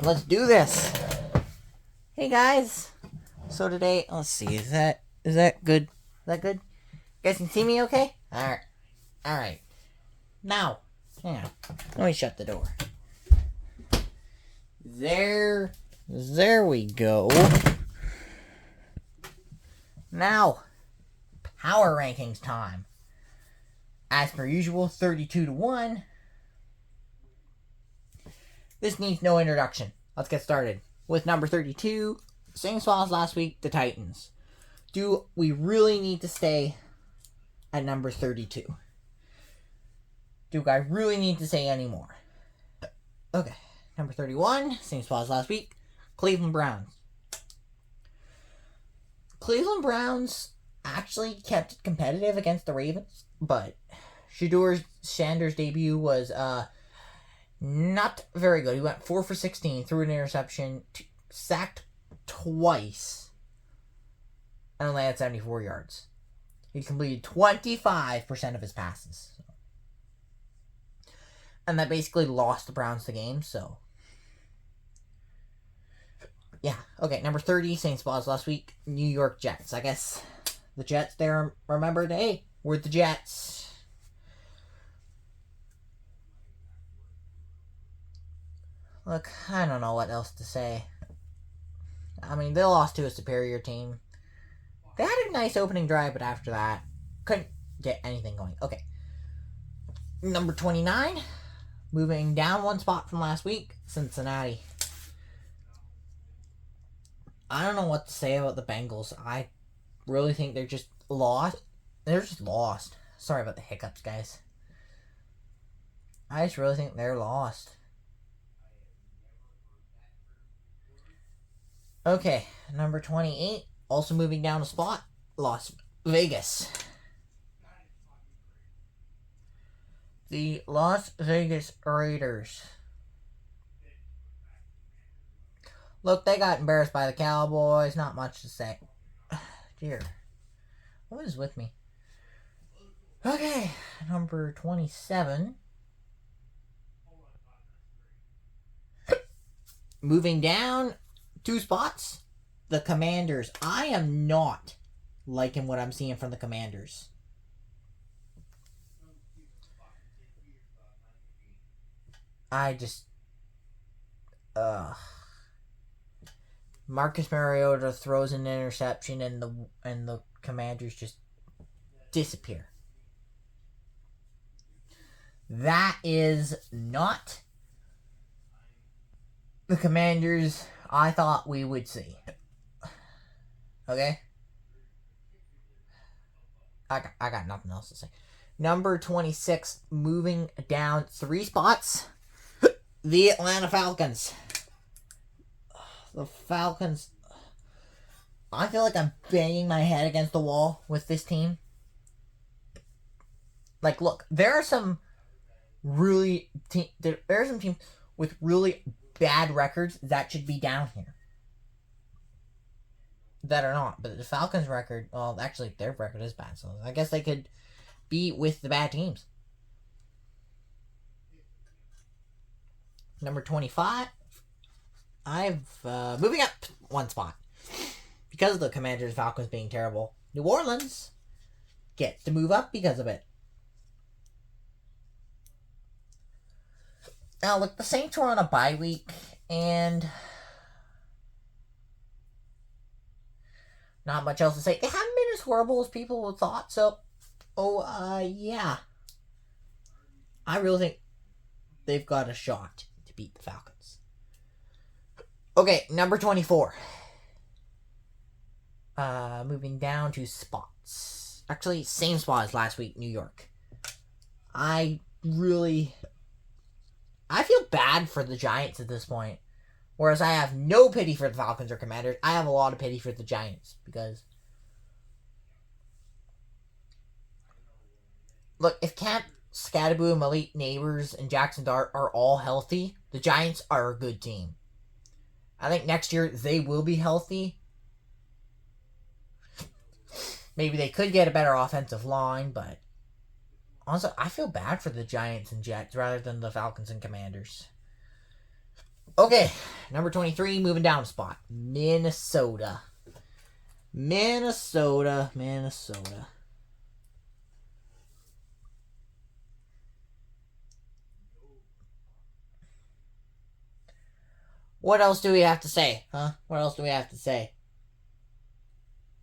let's do this. Hey guys. So today, let's see. Is that good? Is that good? You guys can see me okay? Alright. Alright. Now, hang on. Let me shut the door. There we go. Now, power rankings time. As per usual, 32-1. This needs no introduction. Let's get started. With number 32, same spot as last week, the Titans. Do we really need to stay at number 32? Do I really need to say any more? Okay. Number 31, same spot as last week, Cleveland Browns. Cleveland Browns actually kept it competitive against the Ravens, but Shedeur Sanders' debut was not very good. He went 4 for 16, threw an interception, sacked twice, and only had 74 yards. He completed 25% of his passes. And that basically lost the Browns the game, so. Yeah, okay, number 30, same spot as last week, New York Jets. I guess the Jets there remembered, hey, we're the Jets. Look, I don't know what else to say. I mean, they lost to a superior team. They had a nice opening drive, but after that, couldn't get anything going. Okay. Number 29, moving down one spot from last week, Cincinnati. I don't know what to say about the Bengals. I really think they're just lost. They're just lost. Sorry about the hiccups, guys. I just really think they're lost. Okay, number 28, also moving down a spot, Las Vegas. The Las Vegas Raiders. Look, they got embarrassed by the Cowboys. Not much to say. Dear. What is with me? Okay, number 27. Moving down 2 spots, the Commanders. I am not liking what I'm seeing from the Commanders. I just... Marcus Mariota throws an interception and the Commanders just disappear. That is not the Commanders I thought we would see. Okay? I got nothing else to say. Number 26, moving down 3 spots, the Atlanta Falcons. The Falcons. I feel like I'm banging my head against the wall with this team. Like, look, there are some teams with really bad records that should be down here. That are not. But the Falcons' record, well, actually, their record is bad, so I guess they could be with the bad teams. Number 25. Moving up 1 spot. Because of the Commanders and Falcons being terrible, New Orleans gets to move up because of it. Now, look, the Saints were on a bye week, and not much else to say. They haven't been as horrible as people would thought, so, yeah. I really think they've got a shot to beat the Falcons. Okay, number 24. Moving down 2 spots. Actually, same spot as last week, New York. I feel bad for the Giants at this point. Whereas I have no pity for the Falcons or Commanders. I have a lot of pity for the Giants. Because, look, if Camp Scadaboo, Malik Neighbors, and Jackson Dart are all healthy, the Giants are a good team. I think next year they will be healthy. Maybe they could get a better offensive line, but honestly, I feel bad for the Giants and Jets rather than the Falcons and Commanders. Okay, number 23, moving down a spot. Minnesota. Minnesota. What else do we have to say? Huh? What else do we have to say?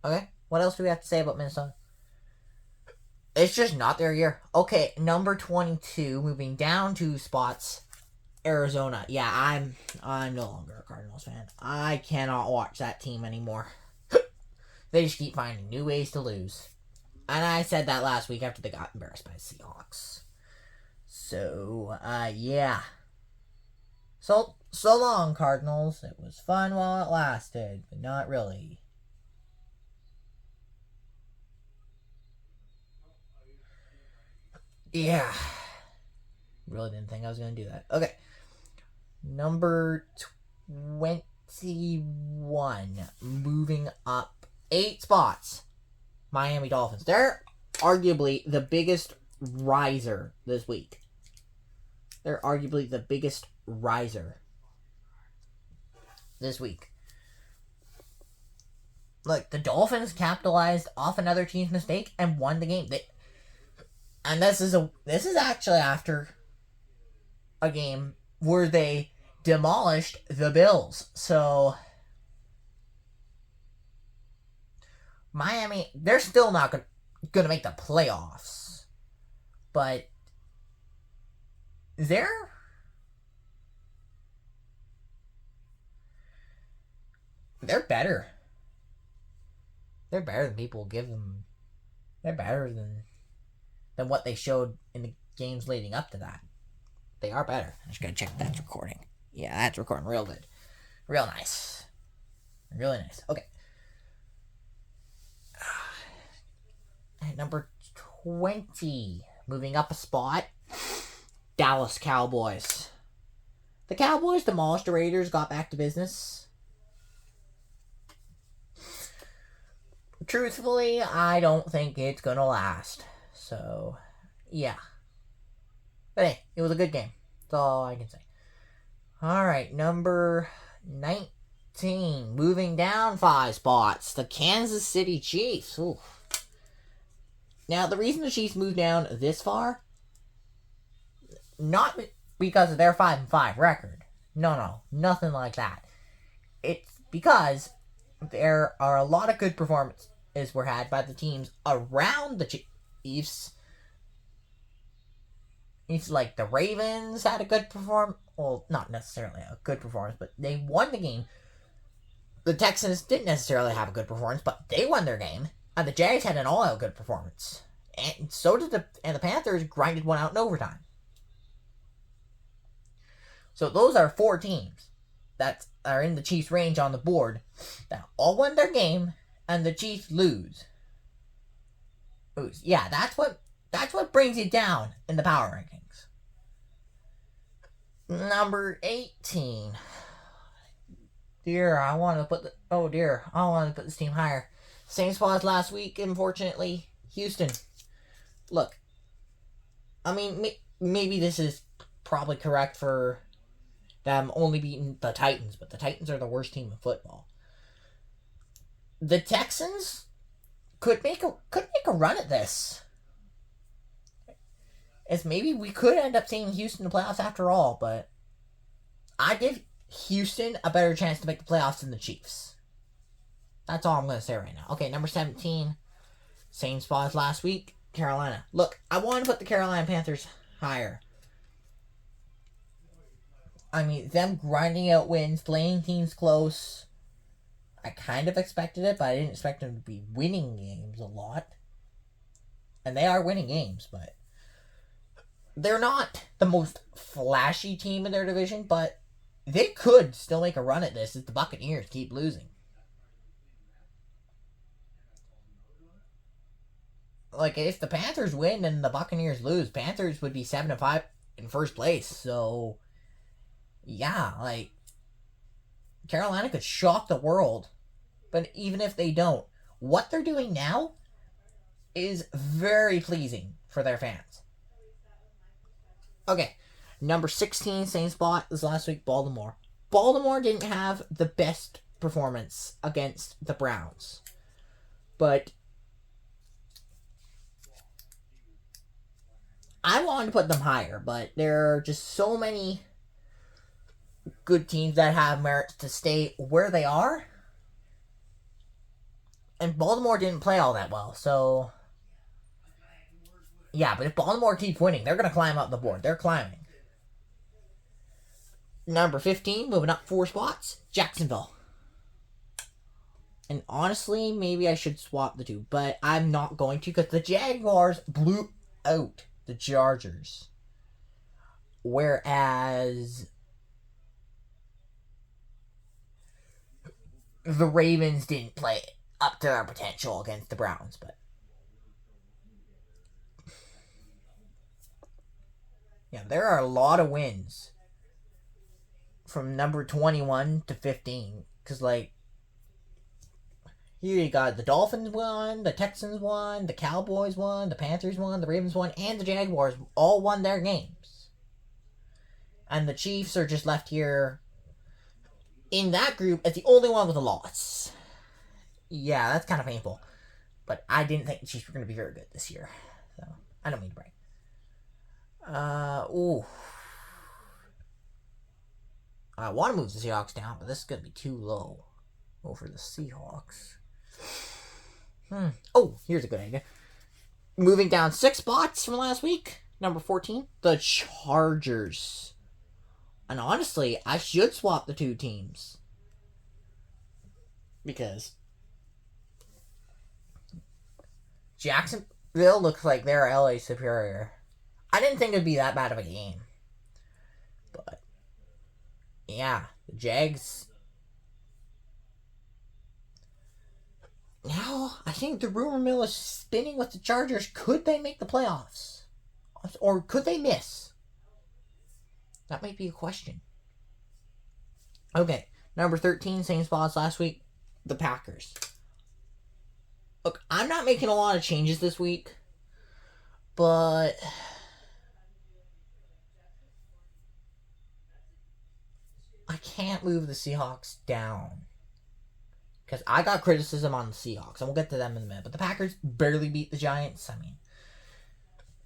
Okay, what else do we have to say about Minnesota? It's just not their year. Okay, number 22, moving down 2 spots. Arizona. Yeah, I'm no longer a Cardinals fan. I cannot watch that team anymore. They just keep finding new ways to lose. And I said that last week after they got embarrassed by the Seahawks. So, yeah. So long, Cardinals. It was fun while it lasted, but not really. Yeah. Really didn't think I was going to do that. Okay. Number 21. Moving up 8 spots. Miami Dolphins. They're arguably the biggest riser this week. They're arguably the biggest riser this week. Look, the Dolphins capitalized off another team's mistake and won the game. And this is actually after a game where they demolished the Bills. So Miami, they're still not going to make the playoffs, but they're better. They're better than people give them. They're better than what they showed in the games leading up to that. They are better. I just gotta check that's recording. Yeah, that's recording real good. Real nice. Really nice. Okay. At number 20, moving up a spot, Dallas Cowboys. The Cowboys demolished the Raiders, got back to business. Truthfully, I don't think it's gonna last. So, yeah. But hey, it was a good game. That's all I can say. Alright, number 19. Moving down 5 spots. The Kansas City Chiefs. Ooh. Now, the reason the Chiefs moved down this far, not because of their 5-5 record. No, nothing like that. It's because there are a lot of good performances were had by the teams around the Chiefs. It's like the Ravens had a good performance. Well, not necessarily a good performance, but they won the game. The Texans didn't necessarily have a good performance, but they won their game. And the Jags had an all-out good performance. And so did the Panthers grinded one out in overtime. So those are 4 teams that are in the Chiefs' range on the board that all won their game, and the Chiefs lose. Yeah, that's what brings it down in the power rankings. Number 18. I want to put this team higher. Same spot as last week, unfortunately. Houston. Look, I mean, maybe this is probably correct for them only beating the Titans, but the Titans are the worst team in football. The Texans could make a run at this. As maybe we could end up seeing Houston in the playoffs after all, but I give Houston a better chance to make the playoffs than the Chiefs. That's all I'm going to say right now. Okay, number 17. Same spot as last week. Carolina. Look, I want to put the Carolina Panthers higher. I mean, them grinding out wins, playing teams close. I kind of expected it, but I didn't expect them to be winning games a lot. And they are winning games, but they're not the most flashy team in their division, but they could still make a run at this if the Buccaneers keep losing. Like, if the Panthers win and the Buccaneers lose, Panthers would be 7-5 in first place. So, yeah, like, Carolina could shock the world. But even if they don't, what they're doing now is very pleasing for their fans. Okay, number 16, same spot as last week, Baltimore. Baltimore didn't have the best performance against the Browns. But I wanted to put them higher, but there are just so many good teams that have merits to stay where they are. And Baltimore didn't play all that well, so... Yeah, but if Baltimore keeps winning, they're going to climb up the board. They're climbing. Number 15, moving up 4 spots, Jacksonville. And honestly, maybe I should swap the two, but I'm not going to because the Jaguars blew out the Chargers. Whereas the Ravens didn't play up to their potential against the Browns, but yeah, there are a lot of wins from number 21 to 15. Because, like, here you got the Dolphins won, the Texans won, the Cowboys won, the Panthers won, the Ravens won, and the Jaguars all won their games. And the Chiefs are just left here in that group as the only one with a loss. Yeah, that's kind of painful. But I didn't think the Chiefs were going to be very good this year. So, I don't mean to brag. I want to move the Seahawks down, but this is going to be too low. For the Seahawks. Oh, here's a good idea. Moving down 6 spots from last week. Number 14, the Chargers. And honestly, I should swap the two teams. Because Jacksonville looks like they're LA superior. I didn't think it'd be that bad of a game. But, yeah, the Jags. Now, I think the rumor mill is spinning with the Chargers. Could they make the playoffs? Or could they miss? That might be a question. Okay, number 13, same spot as last week. The Packers. Look, I'm not making a lot of changes this week. But I can't move the Seahawks down. Because I got criticism on the Seahawks, and we'll get to them in a minute. But the Packers barely beat the Giants. I mean,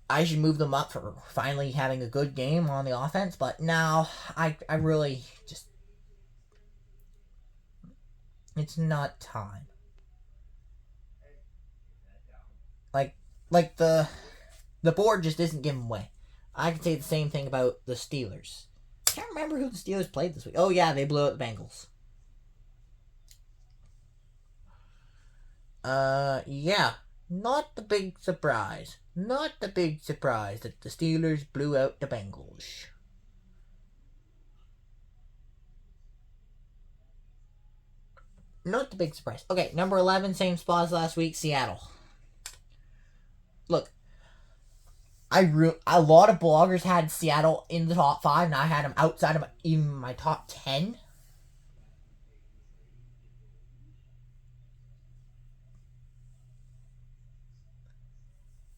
I should move them up for finally having a good game on the offense. But now, I really just... It's not time. Like the board just isn't giving way. I can say the same thing about the Steelers. I can't remember who the Steelers played this week. Oh yeah, they blew out the Bengals. Yeah. Not the big surprise. Not the big surprise that the Steelers blew out the Bengals. Not the big surprise. Okay, number 11, same spot as last week, Seattle. Look, a lot of bloggers had Seattle in the top 5, and I had them outside of even my top 10.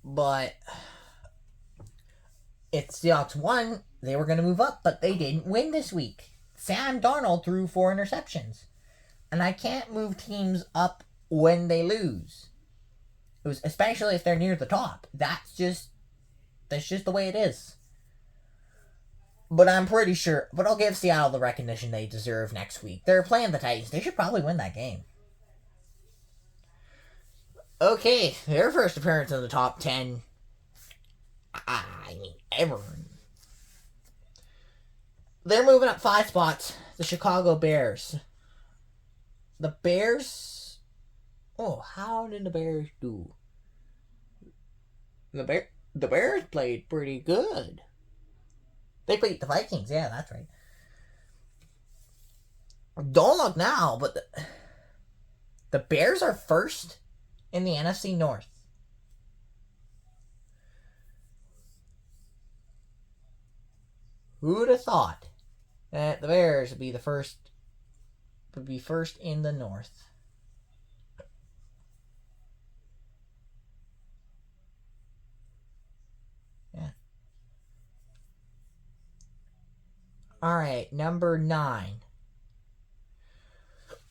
But if Seahawks won, they were going to move up, but they didn't win this week. Sam Darnold threw 4 interceptions. And I can't move teams up when they lose. Especially if they're near the top. That's just the way it is. But I'm pretty sure, but I'll give Seattle the recognition they deserve next week. They're playing the Titans. They should probably win that game. Okay, their first appearance in the top 10. I mean, ever. They're moving up 5 spots. The Chicago Bears. The Bears... Oh, how did the Bears do? The Bears played pretty good. They beat the Vikings. Yeah, that's right. Don't look now, but the Bears are first in the NFC North. Who'd have thought that the Bears would be first in the North? Yeah. Alright, number 9.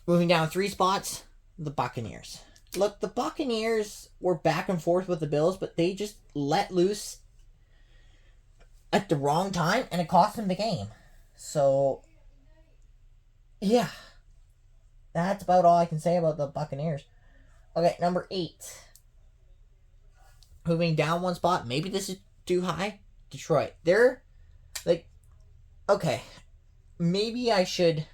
Moving down 3 spots, the Buccaneers. Look, the Buccaneers were back and forth with the Bills, but they just let loose at the wrong time, and it cost them the game. So, yeah. That's about all I can say about the Buccaneers. Okay, number 8. Moving down 1 spot. Maybe this is too high. Detroit. They're, like, okay. Maybe I should...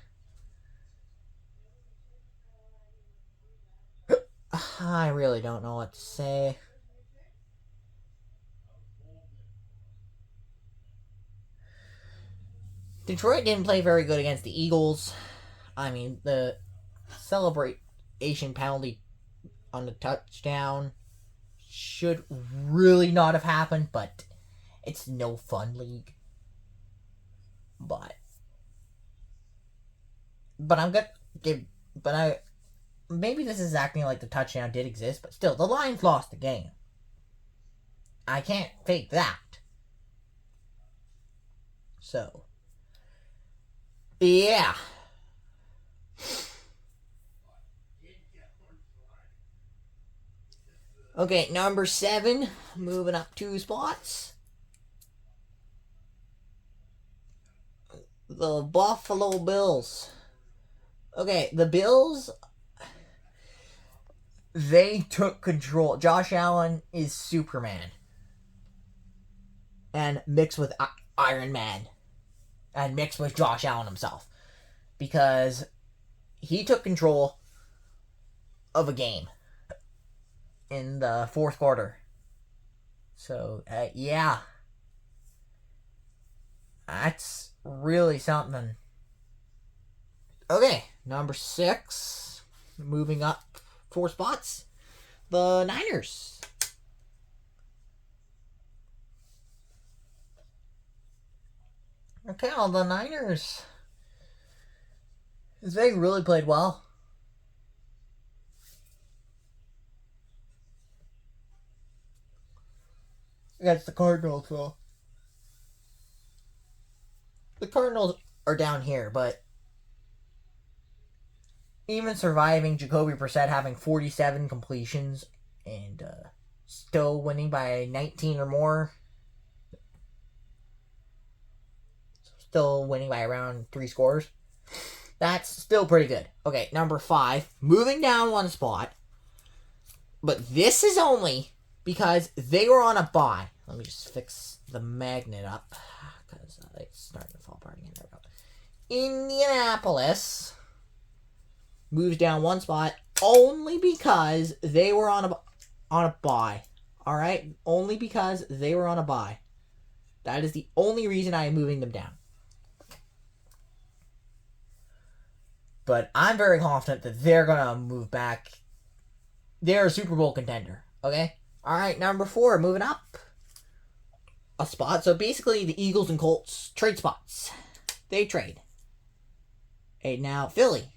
I really don't know what to say. Detroit didn't play very good against the Eagles. I mean, the celebration penalty on the touchdown should really not have happened, but it's no fun league. But I'm gonna give, maybe this is acting like the touchdown did exist, but still, the Lions lost the game. I can't fake that. So, yeah. Okay, number 7, moving up 2 spots. The Buffalo Bills. Okay, the Bills, they took control. Josh Allen is Superman. And mixed with Iron Man. And mixed with Josh Allen himself. Because he took control of a game in the 4th quarter. So, yeah. That's really something. Okay, number 6. Moving up 4 spots. The Niners. Okay, well, the Niners. They really played well. Against the Cardinals, though. The Cardinals are down here, but even surviving Jacoby Brissett having 47 completions and still winning by 19 or more, still winning by around 3 scores, that's still pretty good. Okay, number 5, moving down 1 spot, but this is only because they were on a bye. Let me just fix the magnet up because it's starting to fall apart again. There we go. Indianapolis moves down 1 spot only because they were on a bye. All right, only because they were on a bye. That is the only reason I am moving them down. But I'm very confident that they're gonna move back. They're a Super Bowl contender. Okay. All right, number 4, moving up a spot. So basically, the Eagles and Colts trade spots. They trade. Hey, now Philly.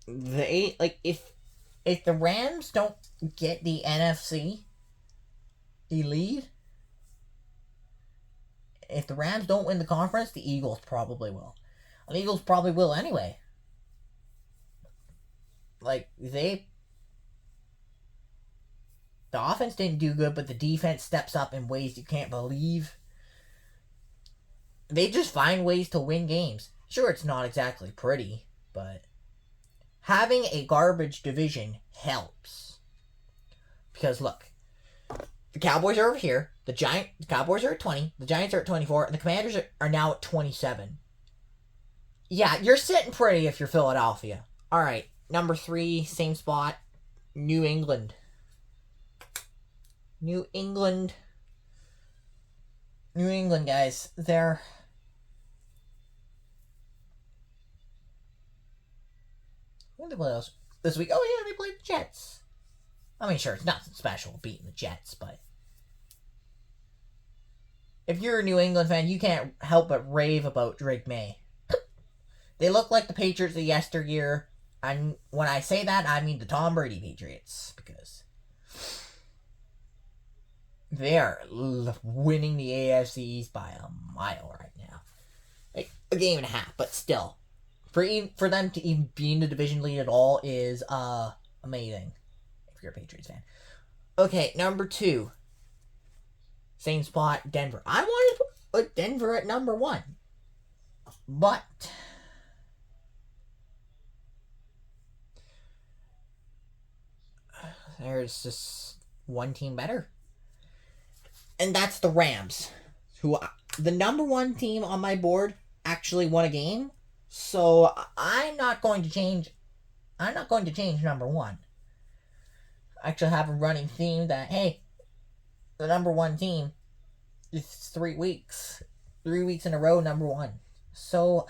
If the Rams don't get the NFC, the lead. If the Rams don't win the conference, the Eagles probably will. And the Eagles probably will anyway. The offense didn't do good, but the defense steps up in ways you can't believe. They just find ways to win games. Sure, it's not exactly pretty, but having a garbage division helps. Because look, the Cowboys are over here. The Cowboys are at 20. The Giants are at 24. And the Commanders are now at 27. Yeah, you're sitting pretty if you're Philadelphia. All right, number 3, same spot. New England. New England, guys. They're... When did they play else this week? Oh, yeah, they played the Jets. I mean, sure, it's nothing special beating the Jets, but if you're a New England fan, you can't help but rave about Drake May. They look like the Patriots of yesteryear, and when I say that, I mean the Tom Brady Patriots, because they are winning the AFC East by a mile right now. like a game and a half, but still, for them to even be in the division lead at all is amazing. If you're a Patriots fan. Okay, number 2. Same spot, Denver. I wanted to put Denver at number 1, but there's just one team better, and that's the Rams, who the number 1 team on my board actually won a game. So I'm not going to change. I'm not going to change number 1. I actually have a running theme that, hey, the number 1 team is 3 weeks. 3 weeks in a row, number 1. So,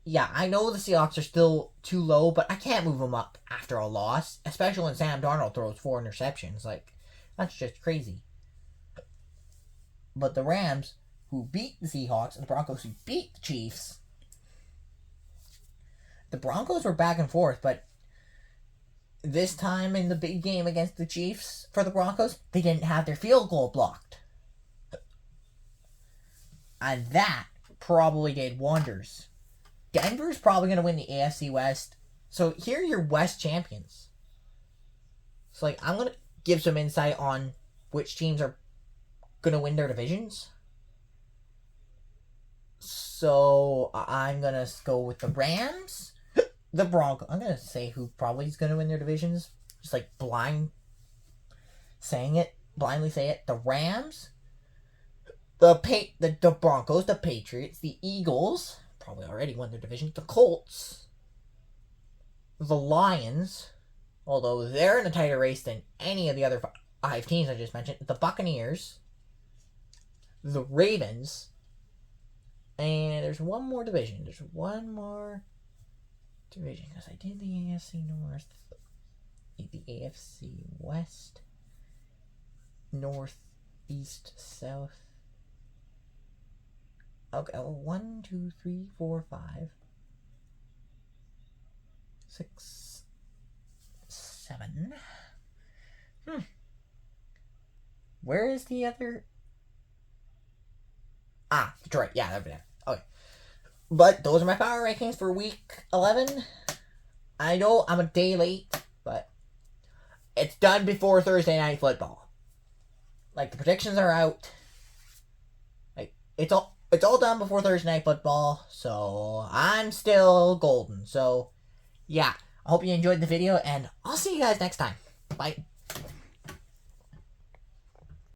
yeah, I know the Seahawks are still too low, but I can't move them up after a loss, especially when Sam Darnold throws 4 interceptions. Like, that's just crazy. But the Rams, who beat the Seahawks, and the Broncos, who beat the Chiefs, the Broncos were back and forth, but this time in the big game against the Chiefs for the Broncos, they didn't have their field goal blocked. And that probably did wonders. Denver's probably going to win the AFC West. So here are your West champions. So, like, I'm going to give some insight on which teams are going to win their divisions. So, I'm going to go with the Rams, the Broncos. I'm going to say who probably is going to win their divisions. Just, like, blindly say it. The Rams, the Broncos, the Patriots, the Eagles, probably already won their division, the Colts, the Lions, although they're in a tighter race than any of the other 5 teams I just mentioned, the Buccaneers, the Ravens, and there's one more division. Because I did the AFC North, the AFC West, North, East, South. Okay, 1, 2, 3, 4, 5, 6, 7. Where is the other? Detroit. Yeah, over there. Okay. But those are my power rankings for week 11. I know I'm a day late, but it's done before Thursday Night Football. Like, the predictions are out. Like, it's all done before Thursday Night Football, so I'm still golden. So, yeah, I hope you enjoyed the video, and I'll see you guys next time. Bye.